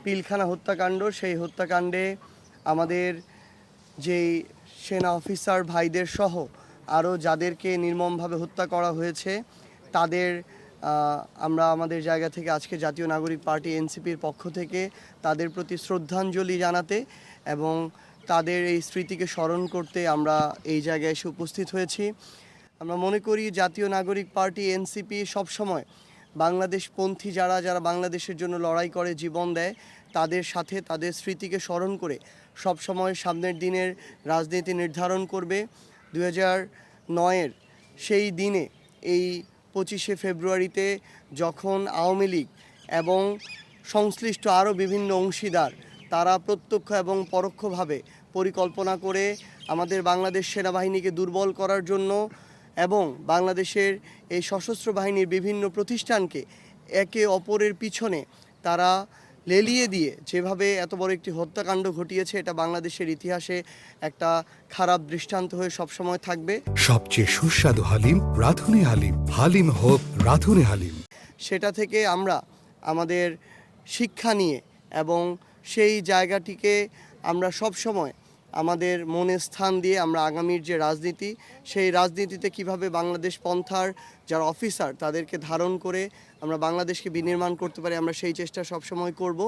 পিলখানা হত্যাকাণ্ড, সেই হত্যাকাণ্ডে আমাদের যেই সেনা অফিসার ভাইদের সহ আরও যাদেরকে নির্মমভাবে হত্যা করা হয়েছে তাদের আমরা আমাদের জায়গা থেকে আজকে জাতীয় নাগরিক পার্টি এনসিপির পক্ষ থেকে তাদের প্রতি শ্রদ্ধাঞ্জলি জানাতে এবং তাদের এই স্মৃতিকে স্মরণ করতে আমরা এই জায়গায় এসে উপস্থিত হয়েছি। আমরা মনে করি জাতীয় নাগরিক পার্টি এনসিপি সবসময় বাংলাদেশপন্থী যারা বাংলাদেশের জন্য লড়াই করে, জীবন দেয়, তাদের সাথে তাদের স্মৃতিকে স্মরণ করে সবসময় সামনের দিনের রাজনীতি নির্ধারণ করবে। 2009-এর সেই দিনে এই 25শে ফেব্রুয়ারিতে যখন আওয়ামী লীগ এবং সংশ্লিষ্ট আরও বিভিন্ন অংশীদার তারা প্রত্যক্ষ এবং পরোক্ষভাবে পরিকল্পনা করে আমাদের বাংলাদেশ সেনাবাহিনীকে দুর্বল করার জন্য এবং বাংলাদেশের এই সশস্ত্র বাহিনীর বিভিন্ন প্রতিষ্ঠানকে একে অপরের পিছনে তারা লেলিয়ে দিয়ে যেভাবে এত বড় একটি হত্যাকাণ্ড ঘটিয়েছে, এটা বাংলাদেশের ইতিহাসে একটা খারাপ দৃষ্টান্ত হয়ে সবসময় থাকবে। সবচেয়ে সুস্বাদু হালিম রাঁধুনি হালিম, হালিম হোক রাঁধুনি হালিম। সেটা থেকে আমরা আমাদের শিক্ষা নিয়ে এবং সেই জায়গাটিকে আমরা সবসময় আমাদের মনে স্থান দিয়ে আমরা আগামীর যে রাজনীতি, সেই রাজনীতিতে কিভাবে বাংলাদেশ পন্থার যারা অফিসার তাদেরকে ধারণ করে আমরা বাংলাদেশকে বিনির্মাণ করতে পারি, আমরা সেই চেষ্টা সবসময় করব।